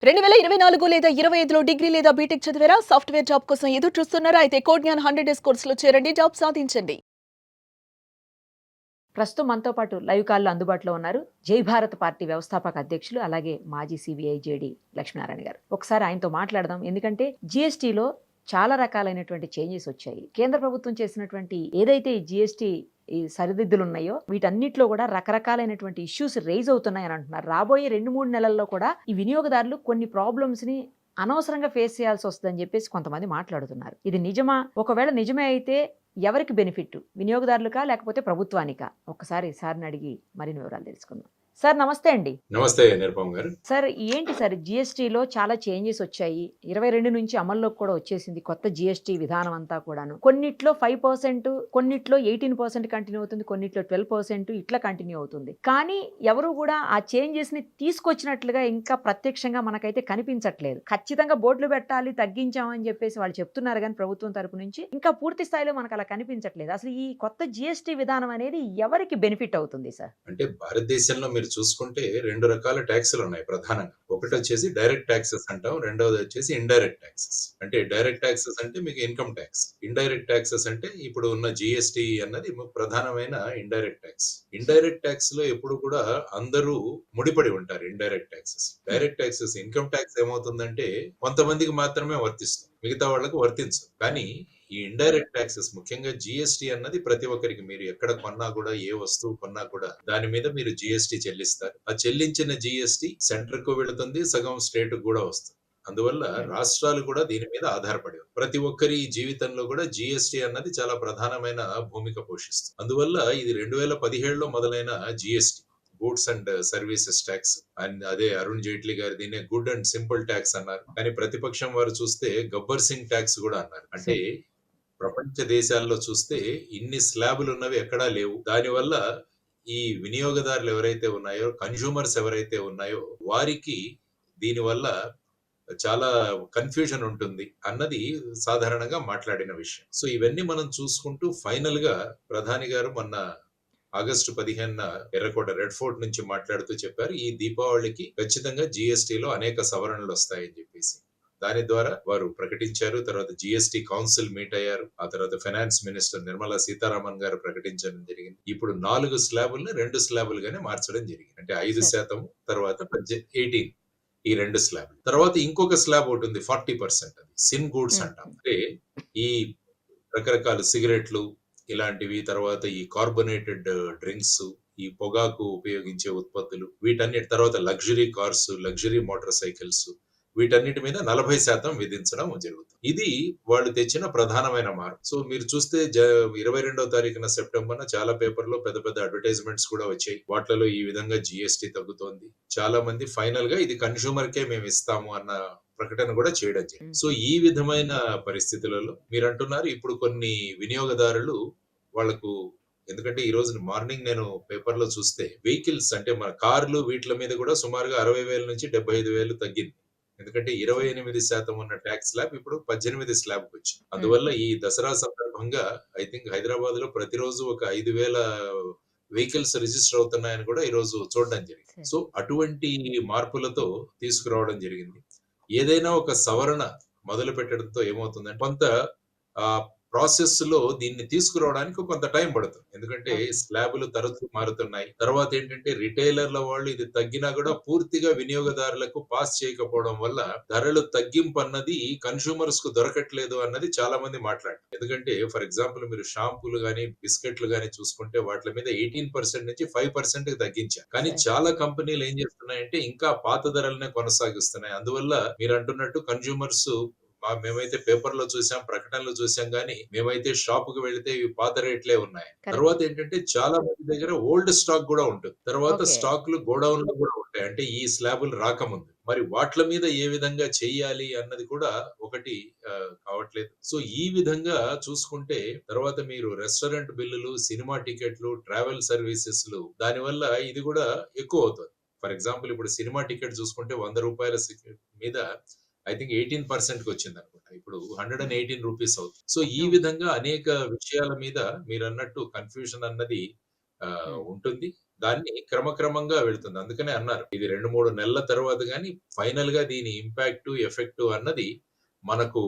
2024 లేదా 25లో డిగ్రీ లేదా బీటెక్ చదివారా? సాఫ్ట్‌వేర్ జాబ్ కోసం ఎదురు చూస్తున్నారా? అయితే కోడ్‌జ్ఞాన్ 100 డేస్ కోర్సులో చేరండి. జాబ్ సాధించండి. ప్రస్తుతం మనతో పాటు లైవ్ కాల్‌లో అందుబాటులో ఉన్నారు. జై భారత్ పార్టీ వ్యవస్థాపక అధ్యక్షులు, అలాగే మాజీ సీబీఐ జేడీ లక్ష్మీనారాయణ గారు. ఒకసారి ఆయనతో మాట్లాడదాం. ఎందుకంటే జీఎస్టీలో చాలా రకాలైనటువంటి చేంజెస్ వచ్చాయి. కేంద్ర ప్రభుత్వం చేసినటువంటి ఏదైతే ఈ జీఎస్టీ ఈ సరిదిద్దులున్నాయో వీటన్నిటిలో కూడా రకరకాలైనటువంటి ఇష్యూస్ రైజ్ అవుతున్నాయని అంటున్నారు. రాబోయే 2, 3 నెలల్లో కూడా ఈ వినియోగదారులు కొన్ని ప్రాబ్లమ్స్‌ని అనవసరంగా ఫేస్ చేయాల్సి వస్తుందని చెప్పేసి కొంతమంది మాట్లాడుతున్నారు. ఇది నిజమా? ఒకవేళ నిజమే అయితే ఎవరికి బెనిఫిట్? వినియోగదారులకా? లేకపోతే ప్రభుత్వానికా? ఒక్కసారి సార్‌ని అడిగి మరిన్ని వివరాలు తెలుసుకుందాం. సార్ నమస్తే అండి. నమస్తే నిరుపమ్ గారు. సార్ ఏంటి సార్ జీఎస్టీలో చాలా చేంజెస్ వచ్చాయి. 22 నుంచి అమల్లోకి కూడా వచ్చేసింది కొత్త జీఎస్టీ విధానం అంతా కూడాను. కొన్నిట్లో 5%, కొన్నిట్లో 18% కంటిన్యూ అవుతుంది. కొన్నిట్లో 12% ఇట్లా కంటిన్యూ అవుతుంది. కానీ ఎవరు కూడా ఆ చేంజెస్‌ని తీసుకొచ్చినట్లుగా ఇంకా ప్రత్యక్షంగా మనకైతే కనిపించట్లేదు. ఖచ్చితంగా బోర్డులు పెట్టాలి, తగ్గించామని చెప్పేసి వాళ్ళు చెప్తున్నారు గానీ ప్రభుత్వం తరపు నుంచి ఇంకా పూర్తి స్థాయిలో మనకు అలా కనిపించట్లేదు. అసలు ఈ కొత్త జీఎస్టీ విధానం అనేది ఎవరికి బెనిఫిట్ అవుతుంది సార్? అంటే భారతదేశంలో మీరు చూసుకుంటే 2 రకాల ట్యాక్స్‌లు ఉన్నాయి ప్రధానంగా. ఒకటొచ్చేసి డైరెక్ట్ టాక్సెస్ అంటాం. రెండోదొచ్చేసి ఇండైరెక్ట్ టాక్సెస్. అంటే డైరెక్ట్ టాక్సెస్ అంటే మీకు ఇన్‌కమ్ టాక్స్. ఇండైరెక్ట్ టాక్సెస్ అంటే ఇప్పుడు ఉన్న జీఎస్టీ అన్నది ప్రధానమైన ఇండైరెక్ట్ టాక్స్. ఇండైరెక్ట్ టాక్స్‌లో ఎప్పుడు కూడా అందరూ ముడిపడి ఉంటారు indirect taxes. Direct taxes income tax ఏమవుతుందంటే కొంతమందికి మాత్రమే వర్తిస్తుంది. మిగతా వాళ్ళకి వర్తించదు. కానీ ఈ ఇండైరెక్ట్ టాక్సెస్ ముఖ్యంగా జీఎస్టీ అన్నది ప్రతి ఒక్కరికి మీరు ఎక్కడ కొన్నా కూడా ఏ వస్తువు కొన్నా కూడా దాని మీద మీరు జీఎస్టీ చెల్లిస్తారు. ఆ చెల్లించిన జీఎస్టీ సెంటర్ కు వెళుతుంది, సగం స్టేట్ కూడా వస్తుంది. అందువల్ల రాష్ట్రాలు కూడా దీని మీద ఆధారపడి ఉంది. ప్రతి ఒక్కరి జీవితంలో కూడా జీఎస్టీ అన్నది చాలా ప్రధానమైన భూమిక పోషిస్తుంది. అందువల్ల ఇది 2017లో మొదలైన GST goods and services tax and అదే అరుణ్ జైట్లీ గారు దీన్ని గుడ్ అండ్ సింపుల్ ట్యాక్స్ అన్నారు. కానీ ప్రతిపక్షం వారు చూస్తే గబ్బర్ సింగ్ ట్యాక్స్ కూడా అన్నారు. అంటే ప్రపంచ దేశాల్లో చూస్తే ఇన్ని స్లాబులు ఉన్నవి ఎక్కడా లేవు. దానివల్ల ఈ వినియోగదారులు ఎవరైతే ఉన్నాయో, కన్స్యూమర్స్ ఎవరైతే ఉన్నాయో వారికి దీనివల్ల చాలా కన్ఫ్యూజన్ ఉంటుంది అన్నది సాధారణంగా మాట్లాడిన విషయం. సో ఇవన్నీ మనం చూసుకుంటూ ఫైనల్ గా ప్రధాని గారు మొన్న ఆగస్టు 15న ఎర్రకోట రెడ్ ఫోర్ట్ నుంచి మాట్లాడుతూ చెప్పారు ఈ దీపావళికి ఖచ్చితంగా జీఎస్టీలో అనేక సవరణలు వస్తాయని చెప్పేసి. దాని ద్వారా వారు ప్రకటించారు. తర్వాత జిఎస్టీ కౌన్సిల్ మీట్ అయ్యారు. ఆ తర్వాత ఫైనాన్స్ మినిస్టర్ నిర్మలా సీతారామన్ గారు ప్రకటించడం జరిగింది. ఇప్పుడు 4 స్లాబుల్ని 2 స్లాబులుగానే మార్చడం జరిగింది. అంటే 5% తర్వాత 18 ఈ 2 స్లాబ్. తర్వాత ఇంకొక స్లాబ్ ఒకటి ఉంది 40%. అది సిన్ గూడ్స్ అంటాం. అంటే ఈ రకరకాల సిగరెట్లు ఇలాంటివి, తర్వాత ఈ కార్బొనేటెడ్ డ్రింక్స్, ఈ పొగాకు ఉపయోగించే ఉత్పత్తులు, వీటన్నిటి తర్వాత luxury cars, luxury motor cycles, వీటన్నిటి మీద 40% విధించడం జరుగుతుంది. ఇది వాళ్ళు తెచ్చిన ప్రధానమైన మార్పు. సో మీరు చూస్తే 22వ తారీఖున సెప్టెంబర్న చాలా పేపర్లో పెద్ద పెద్ద అడ్వర్టైజ్మెంట్స్ కూడా వచ్చాయి. వాటిలో ఈ విధంగా జిఎస్టీ తగ్గుతోంది. చాలా మంది ఫైనల్ గా ఇది కన్స్యూమర్ కే మేము ఇస్తాము అన్న ప్రకటన కూడా చేయడం జరిగింది. సో ఈ విధమైన పరిస్థితులలో మీరు అంటున్నారు ఇప్పుడు కొన్ని వినియోగదారులు వాళ్ళకు, ఎందుకంటే ఈ రోజు మార్నింగ్ నేను పేపర్ లో చూస్తే వెహికల్స్ అంటే మన కార్లు వీటి మీద కూడా సుమారుగా 60,000 నుంచి 75,000 తగ్గింది. ఎందుకంటే 28% ఉన్న ట్యాక్స్ స్లాబ్ ఇప్పుడు 18 స్లాబ్ వచ్చింది. అందువల్ల ఈ దసరా సందర్భంగా ఐ థింక్ హైదరాబాద్ లో ప్రతిరోజు ఒక 5,000 వెహికల్స్ రిజిస్టర్ అవుతున్నాయని కూడా ఈ రోజు చూడడం జరిగింది. సో అటువంటి మార్పులతో తీసుకురావడం జరిగింది. ఏదైనా ఒక సవరణ మొదలు పెట్టడంతో ఏమవుతుందంటే కొంత ప్రాసెస్ లో దీన్ని తీసుకురావడానికి కొంత టైం పడుతుంది. ఎందుకంటే స్లాబులు తరచూ మారుతున్నాయి. తర్వాత ఏంటంటే రిటైలర్ల వాళ్ళు ఇది తగ్గినా కూడా పూర్తిగా వినియోగదారులకు పాస్ చేయకపోవడం వల్ల ధరలు తగ్గింపు అన్నది కన్స్యూమర్స్ కు దొరకట్లేదు అన్నది చాలా మంది మాట్లాడారు. ఎందుకంటే ఫర్ ఎగ్జాంపుల్ మీరు షాంపూలు గానీ బిస్కెట్లు గానీ చూసుకుంటే వాటి మీద 18% నుంచి 5% తగ్గించారు. కానీ చాలా కంపెనీలు ఏం చేస్తున్నాయంటే ఇంకా పాత ధరలనే కొనసాగిస్తున్నాయి. అందువల్ల మీరు అంటున్నట్టు కన్స్యూమర్స్ మేమైతే పేపర్ లో చూసాం, ప్రకటనలు చూసాం గానీ మేమైతే షాప్ కు వెళితే ఇవి పాత రేట్లే ఉన్నాయి. తర్వాత ఏంటంటే చాలా మంది దగ్గర ఓల్డ్ స్టాక్ కూడా ఉంటుంది. తర్వాత స్టాక్లు గోడౌన్ లో కూడా ఉంటాయి. అంటే ఈ స్లాబులు రాకముందు మరి వాట్ల మీద ఏ విధంగా చెయ్యాలి అన్నది కూడా ఒకటి కావట్లేదు. సో ఈ విధంగా చూసుకుంటే తర్వాత మీరు రెస్టారెంట్ బిల్లులు, సినిమా టికెట్లు, ట్రావెల్ సర్వీసెస్ దానివల్ల ఇది కూడా ఎక్కువ అవుతుంది. ఫర్ ఎగ్జాంపుల్ ఇప్పుడు సినిమా టికెట్ చూసుకుంటే ₹100 మీద ఐ థింక్ 18% వచ్చింది అనుకుంటా. ఇప్పుడు ₹118 అవుతుంది. సో ఈ విధంగా అనేక విషయాల మీద మీరన్నట్టు కన్ఫ్యూజన్ అన్నది ఉంటుంది. దాన్ని క్రమక్రమంగా వెళ్తుంది. అందుకనే అన్నారు. ఇది 2, 3 నెలల తర్వాత గాని ఫైనల్‌గా దీని ఇంపాక్టు, ఎఫెక్టు అన్నది మనకు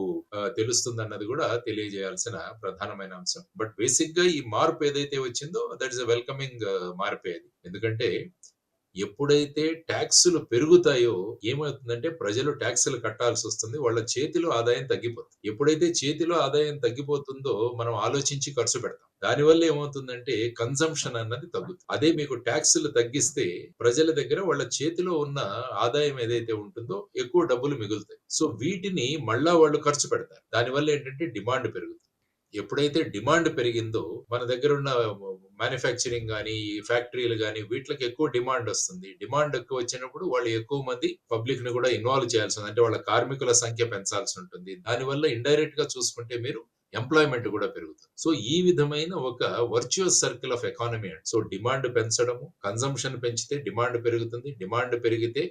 తెలుస్తుందన్నది గూడా తెలియజేయాల్సిన ప్రధానమైన అంశం. బట్ బేసిక్‌గా ఈ మార్పు ఏదైతే వచ్చిందో దట్ ఈస్ ఎ వెల్కమింగ్ మార్పే అది. ఎందుకంటే ఎప్పుడైతే టాక్సులు పెరుగుతాయో ఏమవుతుందంటే ప్రజలు టాక్సులు కట్టాల్సొస్తుంది. వాళ్ళ చేతిలో ఆదాయం తగ్గిపోతుంది. ఎప్పుడైతే చేతిలో ఆదాయం తగ్గిపోతుందో మనం ఆలోచించి ఖర్చు పెడతాం. దానివల్ల ఏమవుతుందంటే కన్సంప్షన్ అన్నది తగ్గుతుంది. అదే మీకు టాక్సులు తగ్గిస్తే ప్రజల దగ్గర వాళ్ళ చేతిలో ఉన్న ఆదాయం ఏదైతే ఉంటుందో ఎక్కువ డబ్బులు మిగులుతాయి. సో వీటిని మళ్ళా వాళ్ళు ఖర్చు పెడతారు. దానివల్ల ఏంటంటే డిమాండ్ పెరుగుతుంది. ఎప్పుడైతే డిమాండ్ పెరిగిందో మన దగ్గరున్న మ్యానుఫ్యాక్చరింగ్ గాని, ఫ్యాక్టరీలు గాని వీట్లకి ఎక్కువ డిమాండ్ వస్తుంది. డిమాండ్ ఎక్కువ వచ్చినప్పుడు వాళ్ళు ఎక్కువ మంది పబ్లిక్‌ని కూడా ఇన్వాల్వ్ చేయాల్సింది. అంటే వాళ్ళ కార్మికుల సంఖ్య పెంచాల్సి ఉంటుంది. దానివల్ల ఇండైరెక్ట్‌గా చూసుకుంటే మీరు ఎంప్లాయ్‌మెంట్ కూడా పెరుగుతుంది. సో ఈ విధమైన ఒక వర్చువస్ సర్కిల్ ఆఫ్ ఎకానమీ అండి. సో డిమాండ్ పెంచడము, కన్సంప్షన్ పెంచితే డిమాండ్ పెరుగుతుంది. డిమాండ్ పెరిగితే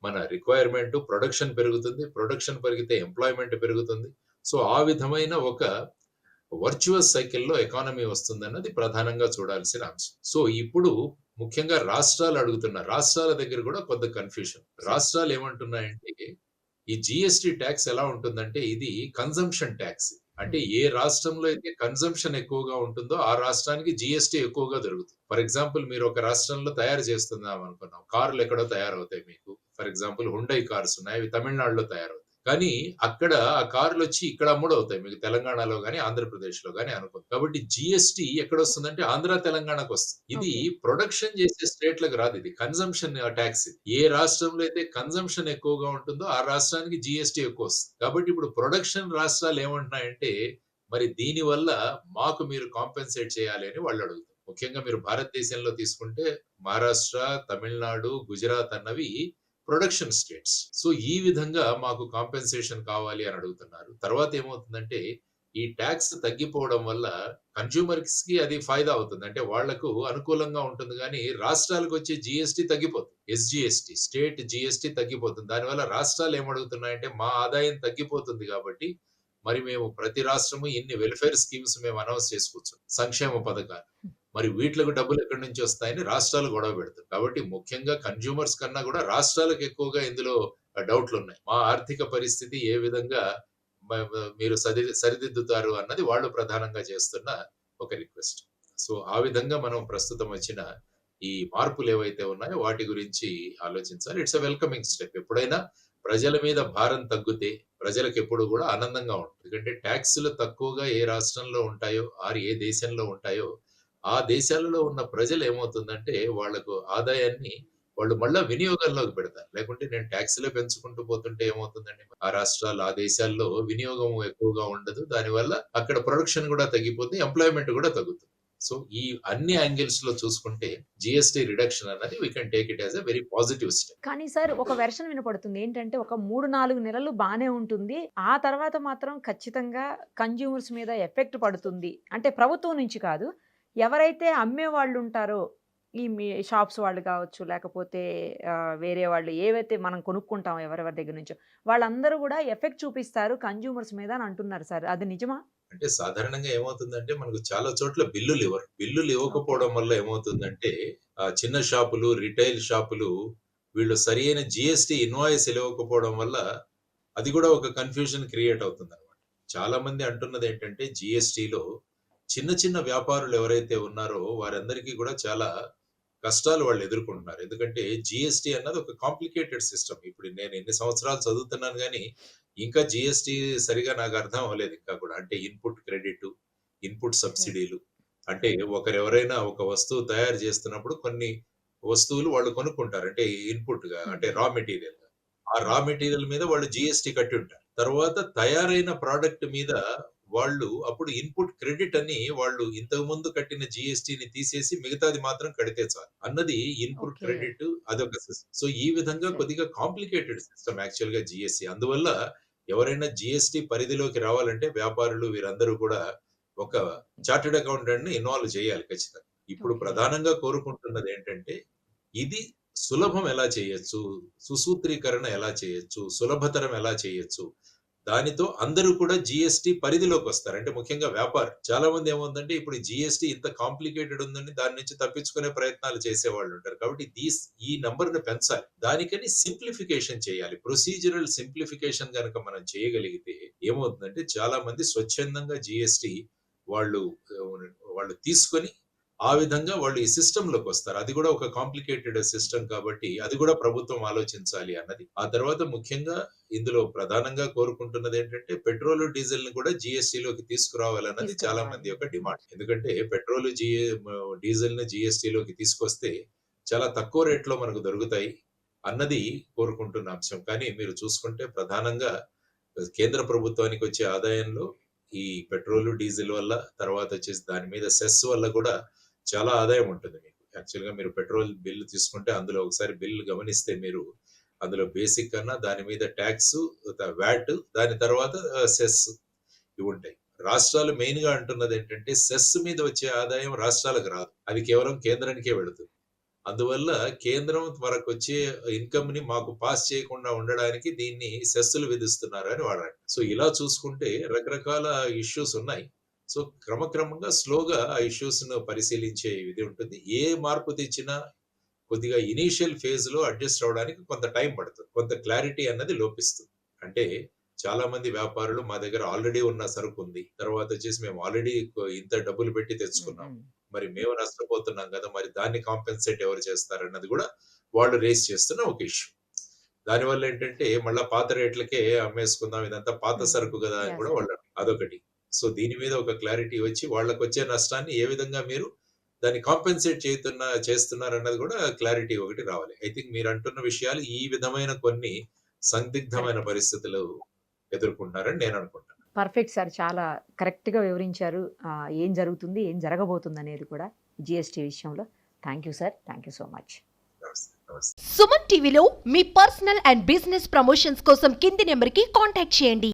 మన రిక్వైర్మెంట్, ప్రొడక్షన్ పెరుగుతుంది. ప్రొడక్షన్ పెరిగితే ఎంప్లాయ్‌మెంట్ పెరుగుతుంది. సో ఆ విధమైన ఒక వర్చువస్ సైకిల్‌లో ఎకానమీ వస్తుందన్నది ప్రధానంగా చూడాల్సిన అంశం. సో ఇప్పుడు ముఖ్యంగా రాష్ట్రాలు అడుగుతున్నారు. రాష్ట్రాల దగ్గర కూడా కొంత కన్‌ఫ్యూషన్. రాష్ట్రాలు ఏమంటున్నాయంటే ఈ జీఎస్టీ టాక్స్ ఎలా ఉంటుందంటే ఇది కన్సంప్షన్ టాక్స్. అంటే ఏ రాష్ట్రంలో అయితే కన్సంప్షన్ ఎక్కువగా ఉంటుందో ఆ రాష్ట్రానికి జీఎస్టీ ఎక్కువగా దొరుకుతుంది. ఫర్ ఎగ్జాంపుల్ మీరు ఒక రాష్ట్రంలో తయారు చేస్తున్నాం అనుకున్నాం. కార్లు ఎక్కడో తయారవుతాయి మీకు. ఫర్ ఎగ్జాంపుల్ హుండై కార్స్ ఉన్నాయి. అవి తమిళనాడులో తయారవుతాయి. కానీ అక్కడ ఆ కార్లొచ్చి ఇక్కడ అమ్ముడవుతాయి. మీకు తెలంగాణలో గాని, ఆంధ్రప్రదేశ్‌లో గాని అనుకోండి. కాబట్టి జీఎస్టీ ఎక్కడొస్తుందంటే ఆంధ్ర, తెలంగాణకొస్తుంది. ఇది ఓకే. ప్రొడక్షన్ చేసే స్టేట్‌లకు రాదు ఇది. కన్సంప్షన్ టాక్స్ ఇది. ఏ రాష్ట్రంలో అయితే కన్సంప్షన్ ఎక్కువగా ఉంటుందో ఆ రాష్ట్రానికి జీఎస్టీ ఎక్కువొస్తుంది. కాబట్టి ఇప్పుడు ప్రొడక్షన్ రాష్ట్రాలు ఏమంటున్నాయంటే మరి దీనివల్ల మాకు మీరు కాంపెన్సేట్ చేయాలి అని వాళ్ళు అడుగుతారు. ముఖ్యంగా మీరు భారతదేశంలో తీసుకుంటే మహారాష్ట్ర, తమిళనాడు, గుజరాత్ అన్నవి ప్రొడక్షన్ స్టేట్స్. సో ఈ విధంగా మాకు కాంపెన్సేషన్ కావాలి అని అడుగుతున్నారు. తర్వాత ఏమవుతుందంటే ఈ టాక్స్ తగ్గిపోవడం వల్ల కన్స్యూమర్స్‌కి అది ఫాయిదా అవుతుంది. అంటే వాళ్లకు అనుకూలంగా ఉంటుంది గానీ రాష్ట్రాలకు వచ్చే జీఎస్టీ తగ్గిపోతుంది. ఎస్‌జీఎస్టీ స్టేట్ జీఎస్టీ తగ్గిపోతుంది. దానివల్ల రాష్ట్రాలు ఏమడుగుతున్నాయంటే మా ఆదాయం తగ్గిపోతుంది కాబట్టి మరి మేము ప్రతి రాష్ట్రము ఇన్ని వెల్‌ఫేర్ స్కీమ్స్ మేము అనౌన్స్ చేసుకోవచ్చు. సంక్షేమ పథకాలు. మరి వీట్లకు డబ్బులు ఎక్కడి నుంచి వస్తాయని రాష్ట్రాలు గొడవ పెడుతున్నాయి. కాబట్టి ముఖ్యంగా కన్స్యూమర్స్ కన్నా కూడా రాష్ట్రాలకు ఎక్కువగా ఇందులో డౌట్లున్నాయి. మా ఆర్థిక పరిస్థితి ఏ విధంగా మీరు సరిదిద్దుతారు అన్నది వాళ్ళు ప్రధానంగా చేస్తున్న ఒక రిక్వెస్ట్. సో ఆ విధంగా మనం ప్రస్తుతం వచ్చిన ఈ మార్పులు ఏవైతే ఉన్నాయో వాటి గురించి ఆలోచించాలి. It's a welcoming step. ఎప్పుడైనా ప్రజల మీద భారం తగ్గితే ప్రజలకెప్పుడు కూడా ఆనందంగా ఉంటుంది. ఎందుకంటే టాక్స్‌లు తక్కువగా ఏ రాష్ట్రంలో ఉంటాయో, ఆర్ ఏ దేశంలో ఉంటాయో ఆ దేశాలలో ఉన్న ప్రజలు ఏమవుతుందంటే వాళ్ళకు ఆదాయాన్ని వాళ్ళు మళ్ళా వినియోగంలోకి పెడతారు. లేకుంటే నేను టాక్స్‌లే పెంచుకుంటూ పోతుంటే ఏమవుతుందండి? ఆ రాష్ట్రాలు, ఆ దేశాల్లో వినియోగం ఎక్కువగా ఉండదు. దానివల్ల అక్కడ ప్రొడక్షన్ కూడా తగ్గిపోతుంది. ఎంప్లాయ్‌మెంట్ కూడా తగ్గుతుంది. సో ఈ అన్ని యాంగిల్స్‌లో చూసుకుంటే జీఎస్టీ రిడక్షన్ అన్నది we can take it as a very positive step. కానీ సార్ ఒక వెర్షన్ వినపడుతుంది. ఏంటంటే ఒక 3, 4 నెలలు బానే ఉంటుంది. ఆ తర్వాత మాత్రం ఖచ్చితంగా కన్స్యూమర్స్ మీద ఎఫెక్ట్ పడుతుంది. అంటే ప్రభుత్వం నుంచి కాదు. ఎవరైతే అమ్మేవాళ్ళుంటారో ఈ షాప్స్ వాళ్ళు కావచ్చు, లేకపోతే వేరే వాళ్ళు ఏవైతే మనం కొనుక్కుంటామో ఎవరెవరి దగ్గర నుంచో, వాళ్ళందరూ గూడా ఎఫెక్ట్ చూపిస్తారు కన్స్యూమర్స్ మీద అని అంటున్నారు సార్. అది నిజమా? అంటే సాధారణంగా ఏమవుతుందంటే మనకు చాలా చోట్ల బిల్లులు ఇవ్వరు. బిల్లులు ఓకే. ఇవ్వకపోవడం వల్ల ఏమవుతుందంటే చిన్న షాపులు, రిటైల్ షాపులు వీళ్ళు సరియైన జీఎస్టీ ఇన్వాయిస్ ఇవ్వకపోవడం వల్ల అది కూడా ఒక కన్‌ఫ్యూజన్ క్రియేట్ అవుతుందన్నమాట. చాలా మంది అంటున్నదేంటంటే జీఎస్టీలో చిన్న చిన్న వ్యాపారులు ఎవరైతే ఉన్నారో వారందరికీ కూడా చాలా కష్టాలు వాళ్ళు ఎదుర్కొంటున్నారు. ఎందుకంటే జీఎస్టీ అన్నది ఒక కాంప్లికేటెడ్ సిస్టమ్. ఇప్పుడు నేను ఎన్ని సంవత్సరాలు చదువుతున్నాను గానీ ఇంకా జీఎస్టీ సరిగా నాకు అర్థం అవ్వలేదు ఇంకా కూడా. అంటే ఇన్‌పుట్ క్రెడిట్, ఇన్‌పుట్ ఓకే. సబ్సిడీలు. అంటే ఒకరెవరైనా ఒక వస్తువు తయారు చేస్తున్నప్పుడు కొన్ని వస్తువులు వాళ్ళు కొనుక్కుంటారు. అంటే ఇన్‌పుట్‌గా అంటే రా మెటీరియల్‌గా. ఆ రా మెటీరియల్ మీద వాళ్ళు జీఎస్టీ కట్టి ఉంటారు. తర్వాత తయారైన ప్రొడక్ట్ మీద వాళ్ళు అప్పుడు ఇన్‌పుట్ క్రెడిట్ అని వాళ్ళు ఇంతకుముందు కట్టిన జీఎస్టీని తీసేసి మిగతాది మాత్రం కడితే చాలు అన్నది ఇన్‌పుట్ ఓకే. క్రెడిట్ అదొక సిస్టమ్. సో ఈ విధంగా సరే. కొద్దిగా కాంప్లికేటెడ్ సిస్టమ్ యాక్చువల్‌గా జీఎస్టీ. అందువల్ల ఎవరైనా జీఎస్టీ పరిధిలోకి రావాలంటే వ్యాపారులు వీరందరూ కూడా ఒక చార్టర్డ్ అకౌంటెంట్‌ని ఇన్వాల్వ్ చేయాలి ఖచ్చితంగా. ఇప్పుడు ఓకే. ప్రధానంగా కోరుకుంటున్నదేంటంటే ఇది సులభం ఎలా చేయొచ్చు? సుసూత్రీకరణ ఎలా చేయొచ్చు? సులభతరం ఎలా చేయొచ్చు? దానితో అందరూ కూడా జీఎస్టీ పరిధిలోకి వస్తారు. అంటే ముఖ్యంగా వ్యాపారం. చాలా మంది ఏమవుతుందంటే ఇప్పుడు జీఎస్టీ ఇంత కాంప్లికేటెడ్ ఉందని దాని నుంచి తప్పించుకునే ప్రయత్నాలు చేసేవాళ్ళు ఉంటారు. కాబట్టి ఈ నంబర్‌ని పెంచాలి. దానికని సింప్లిఫికేషన్ చేయాలి. ప్రొసీజరల్ సింప్లిఫికేషన్ గనక మనం చేయగలిగితే ఏమవుతుందంటే చాలా మంది స్వచ్ఛందంగా జీఎస్టీ వాళ్ళు వాళ్ళు తీసుకొని ఆ విధంగా వాళ్ళు ఈ సిస్టమ్‌లోకి వస్తారు. అది కూడా ఒక కాంప్లికేటెడ్ సిస్టమ్ కాబట్టి అది కూడా ప్రభుత్వం ఆలోచించాలి అన్నది. ఆ తర్వాత ముఖ్యంగా ఇందులో ప్రధానంగా కోరుకుంటున్నది ఏంటంటే పెట్రోల్, డీజిల్‌ని కూడా జీఎస్టీలోకి తీసుకురావాలన్నది చాలా మంది యొక్క డిమాండ్. ఎందుకంటే పెట్రోల్, డీజిల్‌ని జీఎస్టీలోకి తీసుకొస్తే చాలా తక్కువ రేట్‌లో మనకు దొరుకుతాయి అన్నది కోరుకుంటున్న అంశం. కానీ మీరు చూసుకుంటే ప్రధానంగా కేంద్ర ప్రభుత్వానికి వచ్చే ఆదాయంలో ఈ పెట్రోల్, డీజిల్ వల్ల తర్వాత వచ్చేసి దాని మీద సెస్ వల్ల కూడా చాలా ఆదాయం ఉంటుంది మీకు. యాక్చువల్‌గా మీరు పెట్రోల్ బిల్ తీసుకుంటే అందులో ఒకసారి బిల్ గమనిస్తే మీరు అందులో బేసిక్ కన్నా దాని మీద టాక్స్, వ్యాట్ దాని తర్వాత సెస్ ఇవి ఉంటాయి. రాష్ట్రాలు మెయిన్‌గా అంటున్నది ఏంటంటే సెస్ మీద వచ్చే ఆదాయం రాష్ట్రాలకు రాదు. అది కేవలం కేంద్రానికే వెళుతుంది. అందువల్ల కేంద్రం మనకొచ్చే ఇన్‌కమ్‌ని మాకు పాస్ చేయకుండా ఉండడానికి దీన్ని సెస్సులు విధిస్తున్నారు అని వాడారు. సో, ఇలా చూసుకుంటే రకరకాల ఇష్యూస్ ఉన్నాయి. సో, క్రమక్రమంగా స్లోగా ఆ ఇష్యూస్‌ను పరిశీలించే ఇది ఉంటుంది. ఏ మార్పు తెచ్చినా కొద్దిగా ఇనీషియల్ ఫేజ్‌లో అడ్జస్ట్ అవ్వడానికి కొంత టైం పడుతుంది. కొంత క్లారిటీ అన్నది లోపిస్తుంది. అంటే చాలా మంది వ్యాపారులు మా దగ్గర ఆల్రెడీ ఉన్న సరుకుంది. తర్వాత వచ్చేసి మేము ఆల్రెడీ ఇంత డబ్బులు పెట్టి తెచ్చుకున్నాం. మరి మేము నష్టపోతున్నాం కదా! మరి దాన్ని కాంపెన్సేట్ ఎవరు చేస్తారన్నది కూడా వాళ్ళు రైజ్ చేస్తున్న ఒక ఇష్యూ. దానివల్ల ఏంటంటే మళ్ళా పాత రేట్లకే అమ్మేసుకుందాం ఇదంతా పాత సరుకు కదా అని కూడా వాళ్ళు అదొకటి. సో, దీని మీద ఒక క్లారిటీ వచ్చి వాళ్ళకొచ్చే నష్టాన్ని ఏ విధంగా మీరు దాన్ని కాంపెన్సేట్ చేస్తున్నారన్నది కూడా క్లారిటీ ఒకటి రావాలి. ఐ థింక్ మీరు అంటున్న విషయాలు ఈ విధమైన కొన్ని సందిగ్ధమైన పరిస్థితులు ఎదుర్కొంటున్నారని నేను అనుకుంటున్నాను. Perfect sir. చాలా కరెక్ట్‌గా వివరించారు. ఏం జరుగుతుంది, ఏం జరగబోతుందనేది కూడా జీఎస్టీ విషయంలో. Thank you sir. Thank you so much. నమస్తే. నమస్తే. సుమన్ టీవీలో మీ పర్సనల్ అండ్ బిజినెస్ ప్రమోషన్స్ కోసం కింది నెంబర్కి కాంటాక్ట్ చేయండి.